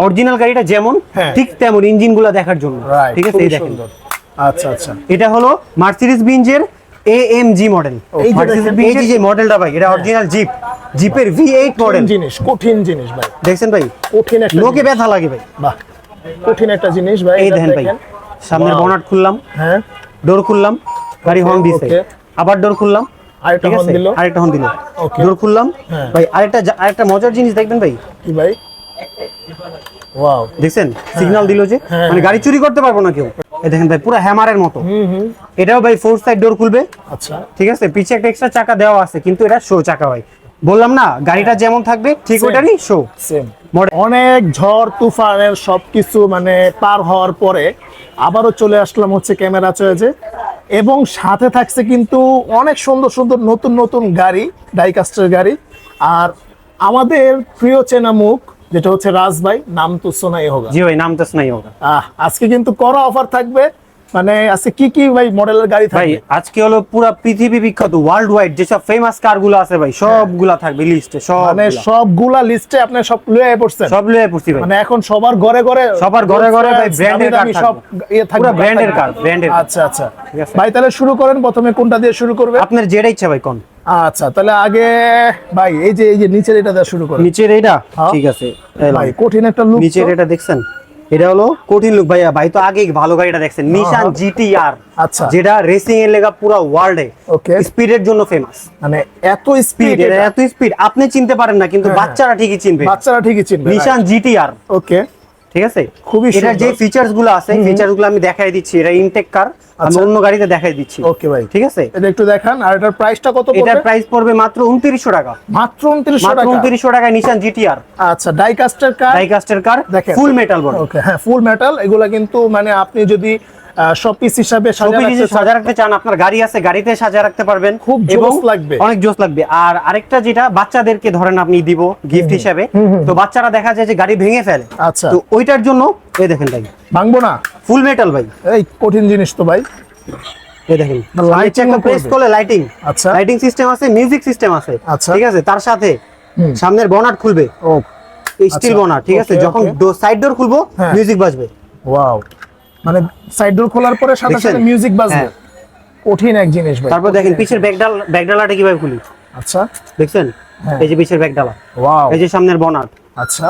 Original গাড়িটা যেমন ঠিক তেমন ইঞ্জিনগুলো দেখার জন্য, ঠিক আছে? এই দেখেন, আচ্ছা আচ্ছা, এটা হলো মার্সিডিজ বেঞ্জের AMG মডেল। এই যে মডেলটা ভাই, এটা অরিজিনাল জিপের V8 মডেল। কঠিন জিনিস ভাই, দেখছেন ভাই, কঠিন একটা লোকে ব্যথা লাগে ভাই। বাহ, কঠিন একটা জিনিস ভাই। এই দেখেন ভাই, সামনের বনেট খুললাম, হ্যাঁ, ডোর খুললাম, গাড়ি হর্ন দিছে, আবার ডোর খুললাম, আরেকটা হর্ন দিল, আরেকটা হর্ন দিল, ডোর খুললাম ভাই। আরেকটা মজার জিনিস দেখবেন ভাই, কি ভাই? ওয়াও, দেখছেন সিগন্যাল দিল যে, মানে গাড়ি চুরি করতে পারবো না কেউ। এই দেখেন ভাই, পুরো হ্যামারের মতো। এটাও ভাই 4 সাইড ডোর খুলবে। আচ্ছা, ঠিক আছে, পিছে একটা এক্সট্রা চাকা দেওয়া আছে, কিন্তু এটা শো চাকা ভাই। বললাম না, গাড়িটা যেমন থাকবে ঠিক ওটারই শো সেম। অনেক ঝড় তুফানের সবকিছু মানে পার হওয়ার পরে আবারও চলে আসলাম হচ্ছে ক্যামেরা চয়েজে, এবং সাথে থাকছে কিন্তু অনেক সুন্দর সুন্দর নতুন নতুন গাড়ি, ডাইকাস্টের গাড়ি। আর আমাদের প্রিয় চেনা মুখ যেটা হচ্ছে রাজ ভাই, নাম তো শোনাই হোগা। জি ভাই, নাম তো শোনাই হোগা। আজকে কিন্তু কড়া অফার থাকবে। মানে আজকে কি কি ভাই মডেলের গাড়ি থাকবে? ভাই আজকে হলো পুরো পৃথিবী বিখ্যাত ওয়ার্ল্ড ওয়াইড যেসব ফেমাস কারগুলো আছে ভাই, সবগুলা থাকবে লিস্টে। মানে সবগুলা লিস্টে আপনি সব লয়ে পড়ছেন? সব লয়ে পড়ছি ভাই। মানে এখন সবার ঘরে ঘরে ভাই ব্র্যান্ডের কার সব থাকবে, পুরো ব্র্যান্ডের কার, ব্র্যান্ডের। আচ্ছা আচ্ছা ভাই, তাহলে শুরু করেন। প্রথমে কোনটা দিয়ে শুরু করবে? আপনার যেটা ইচ্ছা ভাই কোন। আচ্ছা, তাহলে আগে ভাই এই যে নিচের এটা দিয়ে শুরু করেন। নিচের এইটা ঠিক আছে ভাই, কঠিন একটা লুক। নিচের এটা দেখছেন, এটা হলো কঠিন লুক ভাইয়া। ভাই তো আগে ভালো গাড়িটা দেখছেন, নিশান GT-R। আচ্ছা, যেটা রেসিং এর লেগা পুরো ওয়ার্ল্ডে স্পিডের জন্য ফেমাস। মানে এত স্পিড, এত স্পিড আপনি চিনতে পারেন না, কিন্তু বাচ্চারা ঠিকই চিনবে। নিশান GT-R। ওকে, ঠিক আছে, খুবই সুন্দর। এটার যে ফিচারস গুলো আছে, ফিচারস গুলো আমি দেখাই দিচ্ছি। এটা ইনটেক কার, আমি অন্য গাড়িতে দেখাই দিচ্ছি। ওকে ভাই, ঠিক আছে, এটা একটু দেখান। আর এটার প্রাইসটা কত পড়বে? এটার প্রাইস পড়বে মাত্র 2900 টাকা। মাত্র 2900 টাকায় নিশান GT-R। আচ্ছা, ডাইকাস্টের কার, ফুল মেটাল বডি। ওকে, হ্যাঁ, ফুল মেটাল। এগুলা কিন্তু মানে আপনি যদি শোপিস হিসাবে সাজা রাখতে চান, আপনার গাড়ি আছে, গাড়িতে সাজা রাখতে পারবেন, খুব জোস লাগবে, অনেক জোস লাগবে। আর আরেকটা যেটা বাচ্চাদেরকে ধরেন আপনি দিব গিফট হিসাবে, তো বাচ্চারা দেখা যায় যে গাড়ি ভেঙে ফেলে। আচ্ছা, তো ওইটার জন্য এই দেখেন ভাই, ভাঙবো না, ফুল মেটাল ভাই। এই কঠিন জিনিস তো ভাই। এই দেখেন, লাইটিং প্রেস করলে লাইটিং, আচ্ছা, লাইটিং সিস্টেম আছে, মিউজিক সিস্টেম আছে। আচ্ছা, ঠিক আছে, তার সাথে সামনের বনাট খুলবে, ও স্টিল বনাট। ঠিক আছে, যখন সাইড ডোর খুলবো মিউজিক বাজবে। ওয়াও, মানে সাইড ডোর খোলার পরে সাথে সাথে মিউজিক বাজবে। কঠিন এক জিনিস ভাই। তারপর দেখেন পিছের ব্যাকডালাটা কিভাবে খুলি। আচ্ছা, দেখছেন, এই যে পিছের ব্যাকডালা, ওয়াও, এই যে সামনের বনাট। আচ্ছা,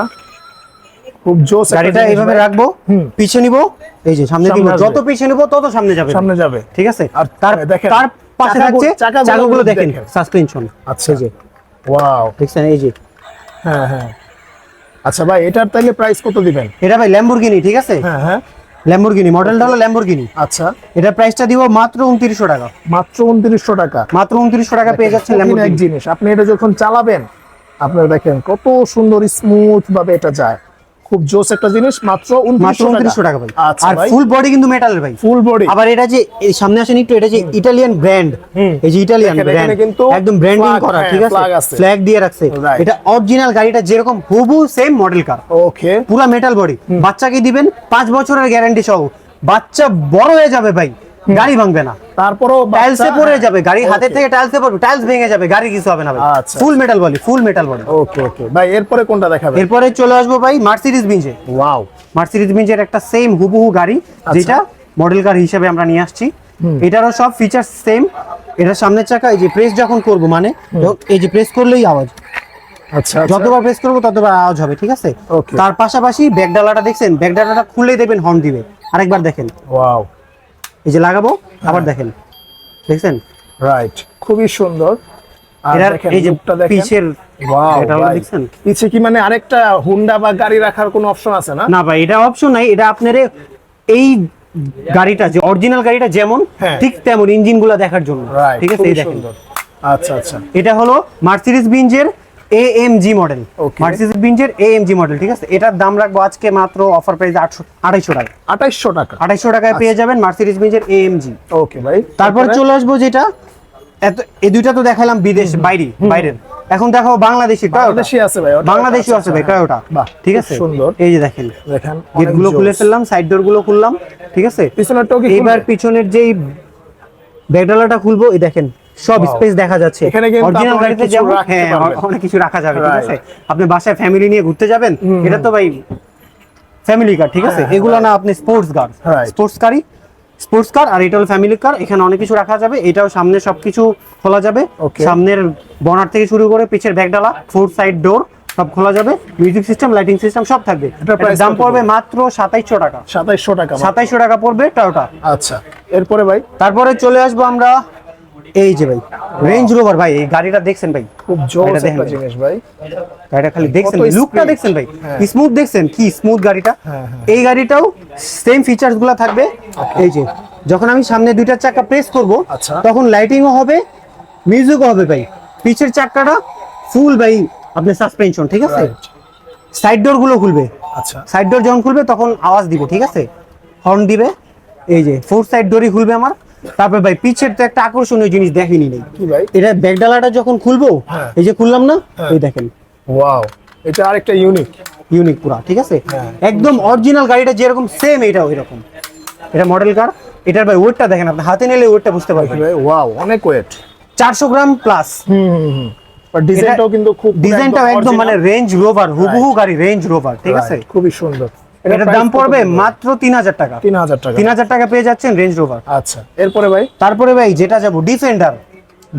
খুব জোস। গাড়িটা এইভাবে রাখবো, পিছে নিব, এই যে সামনে দিব, যত পিছে নিব তত সামনে যাবে। ঠিক আছে, আর তার পাশে থাকছে চাকাগুলো দেখেন সাসপেনশন। আচ্ছা, এই যে ওয়াও, দেখছেন, এই যে। হ্যাঁ হ্যাঁ। আচ্ছা ভাই, এটার তাহলে প্রাইস কত দিবেন? এটা ভাই ল্যাম্বরগিনি। ঠিক আছে, হ্যাঁ হ্যাঁ, ল্যাম্বরগিনি মডেলটা হলো ল্যাম্বরগিনি। আচ্ছা, এটার প্রাইসটা দিব মাত্র 2900 টাকা। মাত্র 2900 টাকা। মাত্র 2900 টাকা পেয়ে যাচ্ছেন ল্যাম্বরগিনি। এক জিনিস, আপনি এটা যখন চালাবেন আপনারা দেখেন কত সুন্দর স্মুথ ভাবে এটা যায়। খুব জোস একটা জিনিস। মাত্র 2900 টাকা ভাই। আর ফুল বডি কিন্তু মেটালের ভাই, ফুল বডি। আবার এটা যে সামনে আসেন একটু, এটা যে ইতালিয়ান ব্র্যান্ড, এই যে ইতালিয়ান ব্র্যান্ড, একদম ব্র্যান্ডিং করা। ঠিক আছে, ফ্ল্যাগ দিয়ে রাখছে। এটা অরিজিনাল গাড়িটা যেরকম হুবহু সেম মডেল কার। ওকে, পুরো মেটাল বডি। বাচ্চাকে দিবেন 5 বছরের গ্যারান্টি সহ। বাচ্চা বড় হয়ে যাবে ভাই, গাড়ি ভাঙবে না। তারপরও টাইলসে পড়ে যাবে, গাড়ি হাতে থেকে টাইলসে পড়বে, টাইলস ভেঙে যাবে, গাড়ি কিছু হবে না ভাই। Full metal body, full metal body. Okay okay ভাই, এরপরে কোনটা দেখাবেন? এরপরে চলে আসবো ভাই মার্সিডিজ বেঞ্জে। ওয়াও, মার্সিডিজ বেঞ্জের একটা সেম হুবহু গাড়ি, যেটা মডেল কার হিসেবে আমরা নিয়ে আসছি। এটারও সব ফিচার সেম। এটার সামনের চাকা, এই যে প্রেস যখন করব, মানে এই যে প্রেস করলেই আওয়াজ। আচ্ছা, যতবার প্রেস করবো ততবার আওয়াজ হবে। ঠিক আছে, তার পাশাপাশি ব্যাকডালাটা দেখছেন, ব্যাকডালাটা খুললেই দেখবেন হর্ন দিবে। আরেকবার দেখেন, ওয়াও, এই যে লাগাবো, আবার দেখেন, দেখছেন, রাইট, খুবই সুন্দর। আর এই যে পিছের, ওয়াও, এটা দেখছেন পিছে কি মানে আরেকটা হুন্ডা বা গাড়ি রাখার কোনো অপশন আছে না? না ভাই, এটা অপশন নাই। এটা আপনার এই গাড়িটা যে অরিজিনাল গাড়িটা যেমন ঠিক তেমন ইঞ্জিনগুলো দেখার জন্য। ঠিক আছে, এই দেখেন। আচ্ছা আচ্ছা, এটা হলো মার্সিডিজ বেঞ্জের AMG মডেল, মার্সিডিজ বেঞ্জের AMG মডেল। ঠিক আছে, এটার দাম রাখবো আজকে মাত্র অফার প্রাইস 2800 টাকা। 2800 টাকায় পেয়ে যাবেন মার্সিডিজ বেঞ্জের AMG। ওকে ভাই, তারপর চলে আসবো যেটা, এই দুইটা তো দেখালাম বিদেশ বাইরের। এখন দেখো বাংলাদেশি আছে ভাই, বাংলাদেশি আছে ভাই টয়োটা। ঠিক আছে, সুন্দর। এই যে দেখেন, গেটগুলো খুলে ফেললাম, সাইড ডোরগুলো খুললাম। ঠিক আছে, এবার পিছনের যেই ব্যাকডালাটা খুলবো, এই দেখেন সব স্পেস দেখা যাচ্ছে। অরিজিনাল গাড়িতে যেমন অনেক কিছু রাখা যাবে। ঠিক আছে, আপনি বাসায় ফ্যামিলি নিয়ে ঘুরতে যাবেন, এটা তো ভাই ফ্যামিলি কার, ঠিক আছে, এগুলো না আপনি sports car, Right. Sports car, আর এটা হলো ফ্যামিলি কার। এখানে অনেক কিছু রাখা যাবে, এটাও সামনে সবকিছু খোলা যাবে। Okay. সামনের বনার থেকে শুরু করে পিছের ব্যাগডালা, ফোর সাইড ডোর সব খোলা যাবে, মিউজিক সিস্টেম, লাইটিং সিস্টেম সব থাকবে। এটার price এটার দাম কত পড়বে পড়বে? মাত্র 2700 টাকা। 2700 টাকা। 2700 টাকা পড়বে টয়োটা। আচ্ছা, এরপরে ভাই তারপরে চলে আসবো আমরা এই যে ভাই রেঞ্জ রোভার। ভাই এই গাড়িটা দেখছেন ভাই, খুব জোস এটা দেখেন একটা ভাই। জিনিস ভাই। গাড়িটা খালি দেখছেন, কত লুকটা smooth। দেখছেন ভাই, হ্যাঁ। স্মুথ দেখছেন কি স্মুথ গাড়িটা। হ্যাঁ, হ্যাঁ। এই গাড়িটাও সেম ফিচার্স গুলো থাকবে। এই যে যখন আমি সামনে দুইটা চাকা প্রেস করব আচ্ছা। তখন লাইটিংও হবে, মিউজিকও হবে ভাই। পিছের চাকাটা ফুল ভাই আপনার সাসপেনশন, ঠিক আছে। Right. সাইড ডোর গুলো খুলবে, আচ্ছা, সাইড ডোর যখন খুলবে তখন আওয়াজ দিবে, ঠিক আছে, হর্ন দিবে। এই যে ফোর সাইড ডোরই খুলবে আমার। তারপর ভাই পিছের তো একটা আকর্ষণীয় জিনিস দেখিনি নেই, কি ভাই? এটা ব্যাগডালাটা যখন খুলবো, হ্যাঁ। এই যে খুললাম না, হ্যাঁ। এই দেখেন ওয়াও, এটা আরেকটা ইউনিক। ইউনিক পুরা, ঠিক আছে, হ্যাঁ। একদম অরিজিনাল গাড়িটা যেরকম সেম এটাও এরকম। এটা মডেল কার। এটার ভাই ওয়েটটা দেখেন, আপনি হাতে নিলে ওয়েটটা বুঝতে পারবেন। ভাই ওয়াও, অনেক ওয়েট। 400 gram plus. বাট ডিজাইনটাও কিন্তু খুব ডিজাইনটাও একদম মানে রেঞ্জ রোভার, হুবহু গাড়ি রেঞ্জ রোভার, ঠিক আছে। খুবই সুন্দর। এটার দাম পড়বে মাত্র 3000 টাকা। 3000 টাকা। 3000 টাকা পেয়ে যাচ্ছেন রেঞ্জ রোভার। আচ্ছা, এরপরে ভাই তারপরে ভাই যেটা যাবো ডিফেন্ডার।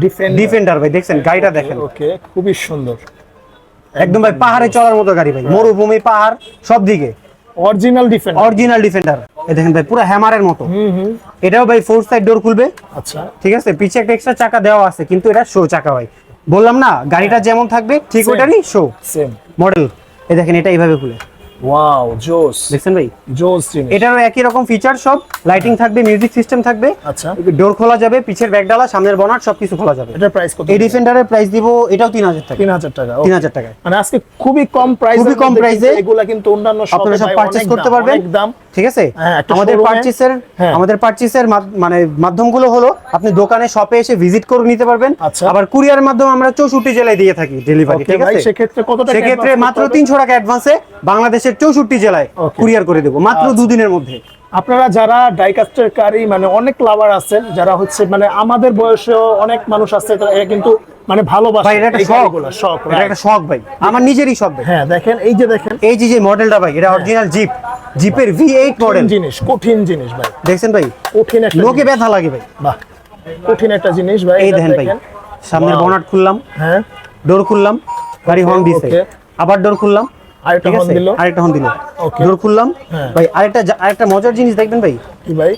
ডিফেন্ডার। ডিফেন্ডার ভাই দেখছেন গাড়িটা দেখেন, ওকে, খুবই সুন্দর। একদম ভাই পাহাড়ে চলার মতো গাড়ি ভাই, মরুভূমি পাহাড় সব দিকে অরিজিনাল ডিফেন্ডার। Original defender. এই দেখেন ভাই পুরো হ্যামারের মতো। এটাও ভাই ফোর সাইড ডোর খুলবে, আচ্ছা, ঠিক আছে। পিছে একটা এক্সট্রা চাকা দেওয়া আছে, কিন্তু এটা শো চাকা ভাই। বললাম না গাড়িটা যেমন থাকবে ঠিক Same. ওইটারই শো সেম। মডেল। এই দেখেন এটা এইভাবে খুলে, ওয়াও, জোস দেখছেন ভাই। জোস জিনিস। এটারও একই রকম ফিচার, সব লাইটিং থাকবে, মিউজিক সিস্টেম থাকবে, আচ্ছা, ডোর খোলা যাবে, পিছের ব্যাগডালা, সামনের বনাট সবকিছু খোলা যাবে। এটার প্রাইস কত? এই ডিফেন্ডারের প্রাইস দিব এটাও 3000 টাকা। 3000 টাকা। 3000 টাকায়। মানে আজকে খুবই কম প্রাইসে, খুবই কম প্রাইসে এগুলা কিন্তু অন্যান্য আপনারা সব পারচেজ করতে পারবেন, অনেক দাম। ঠিক আছে। হ্যাঁ, একটা আমাদের showroom-এ- পারচেজের হ্যাঁ। মানে মাধ্যমগুলো হলো আপনি দোকানে শপে এসে ভিজিট করে নিতে পারবেন। আচ্ছা। আবার কুরিয়ারের মাধ্যমে আমরা 64 জেলায় দিয়ে থাকি ডেলিভারি, Okay ঠিক ভাই, আছে। সেক্ষেত্রে কত টাকা সেক্ষেত্রে advance মাত্র করতে হবে? 300 টাকা অ্যাডভান্সে বাংলাদেশের 64 জেলায় Okay. কুরিয়ার করে দেবো মাত্র আচ্ছা। 2 দিনের মধ্যে। আপনারা যারা ডাইকাস্টের কারি মানে অনেক লাভার আছেন, যারা হচ্ছে মানে আমাদের বয়সেও অনেক মানুষ আছে, তারা এরা কিন্তু মানে ভালোবাসে ভাই এটা একটা এই শখ, গাড়িগুলো, শখ, এটা right? একটা শখ ভাই, আমার নিজেরই শখ ভাই। হ্যাঁ, দেখেন এই যে দেখেন এই যে মডেলটা ভাই, এটা অরিজিনাল জিপের V8 মডেল, কঠিন জিনিস ভাই, দেখছেন ভাই, কঠিন একটা লোকে জিনিস। ব্যথা লাগে ভাই। বাহ, কঠিন একটা জিনিস ভাই। এই এটা দেখেন ভাই, সামনের Wow. বনাট খুললাম, হ্যাঁ, ডোর খুললাম, গাড়ি হর্ন দিছে, okay. আবার ডোর খুললাম, আরেকটা ঠিক হর্ন আছে, দিল। আরেকটা হর্ন দিল, Okay. ডোর খুললাম। হ্যাঁ। ভাই আরেকটা মজার জিনিস দেখবেন ভাই, কি ভাই?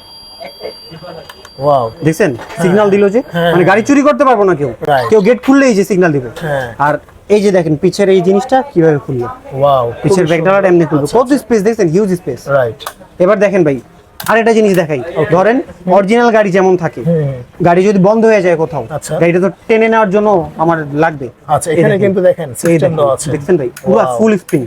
ওয়াও, দেখছেন সিগন্যাল দিল যে, হ্যাঁ, মানে গাড়ি চুরি করতে পারবো না কেউ, Right. কেউ গেট খুললেই যে সিগন্যাল দিবে। হ্যাঁ। আর এই যে দেখেন পিছের এই জিনিসটা কিভাবে খুললো, ওয়াও, পিছের ব্যাগডালাটা এমনি খুলবে, কত স্পেস দেখছেন, হিউজ স্পেস। রাইট। এবার দেখেন ভাই আরেকটা জিনিস দেখাই, ধরেন অরিজিনাল গাড়ি যেমন থাকে, গাড়ি যদি বন্ধ হয়ে যায় কোথাও, আচ্ছা। গাড়িটা তো টেনে নেওয়ার জন্য আমার লাগবে। আচ্ছা, এই এখানে দেখেন। কিন্তু দেখেন এই সিস্টেম দেখেন, দেওয়া আছে। দেখছেন ভাই পুরো Wow. ফুল স্পিন।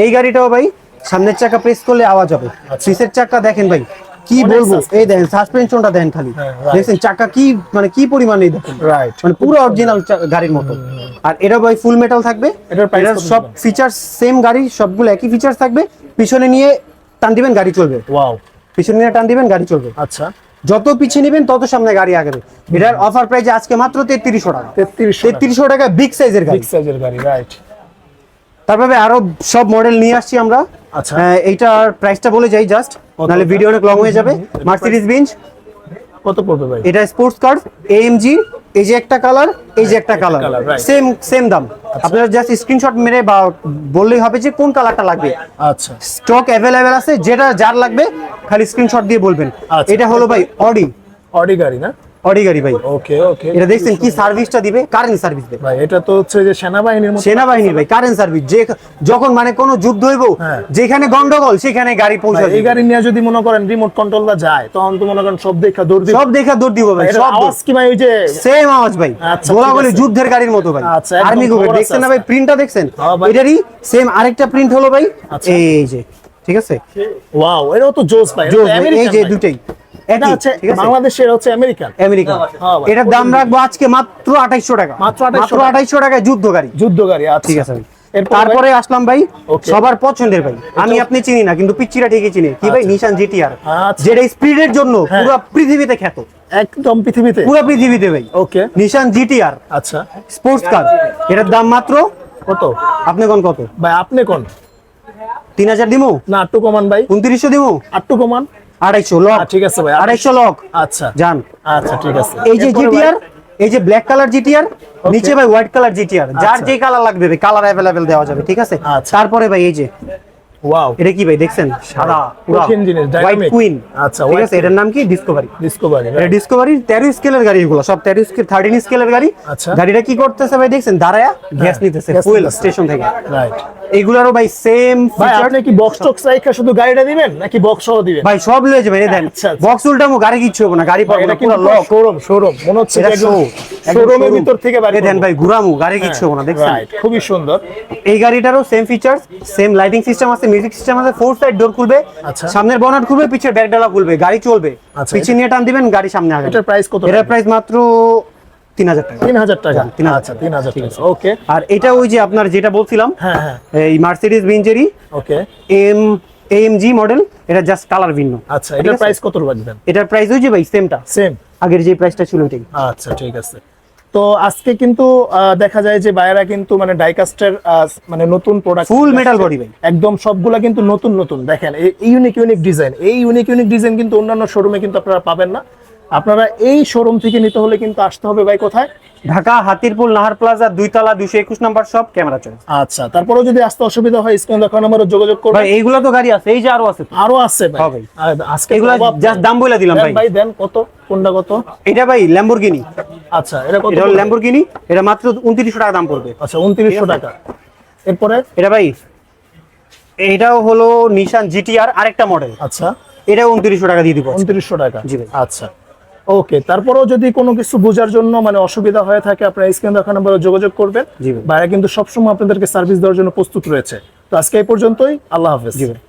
এই গাড়িটাও ভাই সামনের চাকা প্রেস করলে আওয়াজ হবে, পিছের চাকা দেখেন ভাই কি অনেক বলবো, suspension। এই দেখেন সাসপেনশনটা দেখেন খালি, হ্যাঁ, right. দেখছেন চাকা কি মানে কি পরিমাণে দেখেন, রাইট। মানে পুরো অরিজিনাল গাড়ির মতো। আর এটা ভাই ফুল মেটাল থাকবে, এটার price এটার কত সব দিবেন? ফিচার্স সেম, গাড়ি সবগুলো একই ফিচার্স থাকবে। পিছনে নিয়ে টান দিবেন গাড়ি চলবে, ওয়াও, পিছনে নিয়ে টান দিবেন গাড়ি চলবে, আচ্ছা, যত পিছিয়ে নেবেন তত সামনে গাড়ি আগাবে। এটার অফার প্রাইস আজকে মাত্র 3300 টাকা। 3300 টাকা বিগ সাইজের গাড়ি। বিগ সাইজের গাড়ি, রাইট। তারপরে আরো সব মডেল নিয়ে আসছি আমরা। আচ্ছা। এইটার প্রাইসটা বলে যাই জাস্ট, নাহলে ভিডিও অনেক লং হয়ে যাবে। মার্সিডিজ বেঞ্জ, কত পড়বে ভাই? এটা স্পোর্টস কার AMG, এই যে একটা কালার, এই যে একটা কালার, color, right. সেম দাম। আপনারা জাস্ট স্ক্রিনশট মেরে বা বললেই হবে যে কোন কালারটা লাগবে। আচ্ছা, স্টক অ্যাভেলেবেল আছে, যেটা যার লাগবে খালি স্ক্রিনশট দিয়ে বলবেন। আচ্ছা। এটা হলো ভাই অডি গাড়ি না? অডি গাড়ি ভাই। ওকে, ওকে। এটা দেখছেন কি সার্ভিসটা দিবে, কারেন্ট সার্ভিস দেবে ভাই এটা তো হচ্ছে যে সেনাবাহিনীর মতো। সেনাবাহিনীর ভাই, কারেন্ট সার্ভিস। যে যখন মানে কোনো যুদ্ধ হইব, হ্যাঁ। যেখানে গন্ডগোল সেখানে গাড়ি ভাই, পৌঁছাবে। এই গাড়ি নিয়ে যদি মনে করেন রিমোট কন্ট্রোলটা যায়, তখন তো মনে করেন সব দেখা দৌড় দিবে। সব দেখা দৌড় দিব ভাই, এটার সব আওয়াজ কি ভাই? ওই যে সেম আওয়াজ ভাই, আচ্ছা, গোলাগুলি ঠিক আছে। যুদ্ধের গাড়ির মতো ভাই। আচ্ছা, একদম আর্মি গ্রুপের খবর আছে দেখছেন না আজকে। ভাই, প্রিন্টটা দেখছেন, হ্যাঁ ভাই। এটারই সেম আরেকটা প্রিন্ট হলো ভাই, আচ্ছা। এই যে, ঠিক আছে, ওয়াও, এটাও তো জোস ভাই, এটা জোস তো ভাই, এই আমেরিকান যে ভাই। দুটেই এটা একই, হচ্ছে ঠিক আছে? বাংলাদেশের, হচ্ছে আমেরিকান। আমেরিকা। হ্যাঁ ভাই, এটার দাম রাখবো আজকে মাত্র 2800 টাকা। মাত্র 2800 2800 টাকায় যুদ্ধ গাড়ি। যুদ্ধ গাড়ি, আচ্ছা, ঠিক আছে ভাই। এরপর তারপরে আসলাম ভাই Okay. সবার পছন্দের ভাই, আমি আপনি চিনি না কিন্তু পিচ্চিরা ঠিকই চিনি, কি ভাই, নিশান জিটিআর, আচ্ছা। যেটা স্পিডের জন্য হ্যাঁ। পুরো পৃথিবীতে খ্যাত, একদম পৃথিবীতে। পুরো পৃথিবীতে ভাই। ওকে, নিশান জিটিআর আচ্ছা, স্পোর্টস কার, এটার দাম মাত্র কত আপনি কোন কত? ভাই? আপনি কোন? 3000 দিমু না একটু কমান ভাই, 2900 দিমু, একটু কমান। 250 লক। ঠিক আছে ভাই, 250 লক। আচ্ছা জান আচ্ছা ঠিক আছে। এই যে এরপরে ভাই? জিটিআর, এই যে ব্ল্যাক কালার জিটিআর, নিচে ভাই হোয়াইট কালার জিটিআর, যার আচ্ছা। যে কালার লাগবে ভাই কালার अवेलेबल দেওয়া যাবে, ঠিক আছে। আচ্ছা। তারপরে ভাই এই যে ওয়াও, এটা কি ভাই দেখছেন, সাদা পুরো কঠিন জিনিস, হোয়াইট dynamic। কুইন। আচ্ছা, ঠিক white আছে, এটার নাম কি ডিসকভারি। ডিসকভারি। এটা ডিসকভারি 13 স্কেলের গাড়ি, এগুলো সব 13 স্কেল 13 স্কেলের গাড়ি। আচ্ছা। গাড়িটা কি করতেছে ভাই দেখছেন, দাঁড়ায়া গ্যাস নিতেছে gas ফুয়েল নিতেছে। স্টেশন থেকে। রাইট। এগুলারও ভাই সেম ভাই ফিচার। আপনি কি বক্স টক্স রাইখা শুধু গাড়িটা দিবেন নাকি বক্স সহ দিবেন? ভাই সব লয়ে যাবেন, এই দেন আচ্ছা, আচ্ছা। বক্স উল্টামো, গাড়ি কিচ্ছু হবে না, গাড়ি পাবো এটা না, কিন্তু পুরো লক। শোরুম মনে হচ্ছে এটা একদম show, একদম শোরুমের showroom। ভিতর থেকে বাড়ি এই দেন ভাই ঘুরামু, গাড়ি কিচ্ছু হবে না, দেখছেন। রাইট, খুবই সুন্দর। এই গাড়িটারও same features, same lighting system আছে, মিউজিক সিস্টেম আছে, 4 সাইড ডোর খুলবে, আচ্ছা। সামনের বনেট খুলবে, পিছের ব্যাক ডালা খুলবে, গাড়ি চলবে। আচ্ছা, পিছে নিয়ে টান দিবেন, গাড়ি সামনে আগাবে। এটার প্রাইস কত? এটার প্রাইস মাত্র 3000 টাকা। 3000 টাকা। 3000 আচ্ছা 3000 টাকা, ওকে। আর এটা ওই যে আপনার যেটা বলছিলাম, হ্যাঁ হ্যাঁ, এই মার্সিডিজ বেঞ্জেরই ওকে। AMG মডেল, এটা জাস্ট কালার ভিন্ন। আচ্ছা, এটার প্রাইস কত রাখবেন? এটার প্রাইস ওই যে ভাই সেমটা, সেম। আগের যে প্রাইসটা ছিল ওইটাই। আচ্ছা ঠিক আছে। তো আজকে কিন্তু দেখা যায় যে বাইরা কিন্তু মানে ডাইকাস্টের মানে নতুন প্রোডাক্ট, ফুল মেটাল বডি ভাই, একদম সবগুলা কিন্তু নতুন নতুন। দেখেন এই ইউনিক ডিজাইন, এই ইউনিক ডিজাইন কিন্তু অন্যান্য শোরুমে কিন্তু আপনারা পাবেন না। আপনারা এই শোরুম থেকে নিতে হলে কিন্তু আসতে হবে ভাই কোথায়? ঢাকা হাতিরপুল নাহার প্লাজা 2 তলা 221 নাম্বার শপ, ক্যামেরা চয়েস। আচ্ছা, তারপরেও যদি আসতে অসুবিধা হয় স্ক্রিন দেখানো নম্বরে যোগাযোগ করবেন। ভাই এইগুলা তো গাড়ি আছে, এই যে আরো আছে তো। আরো আছে ভাই। হ্যাঁ ভাই। আজকে এগুলা জাস্ট দাম বলে দিলাম দেন ভাই। ভাই, দেন কত, কোনটা কত? এটা ভাই ল্যাম্বরগিনি। আচ্ছা, এটা কত? এটা হলো ল্যাম্বরগিনি, এটা মাত্র 2900 টাকা দাম পড়বে। আচ্ছা 2900 টাকা। এরপরে এটা ভাই এটাও হলো নিশান জিটিআর আরেকটা মডেল, আচ্ছা এটাও 2900 টাকা দিয়ে দিব। 2900 টাকা। জি ভাই। আচ্ছা ওকে। তারপরেও যদি কোনো কিছু বোঝার জন্য মানে অসুবিধা হয়ে থাকে, আপনারা স্ক্রিন দেখানো নম্বরে যোগাযোগ করবেন। জি ভাই। ভাইরা কিন্তু সবসময় আপনাদেরকে সার্ভিস দেওয়ার জন্য প্রস্তুত রয়েছে। তো আজকে এই পর্যন্তই, আল্লাহ হাফেজ। জি ভাই।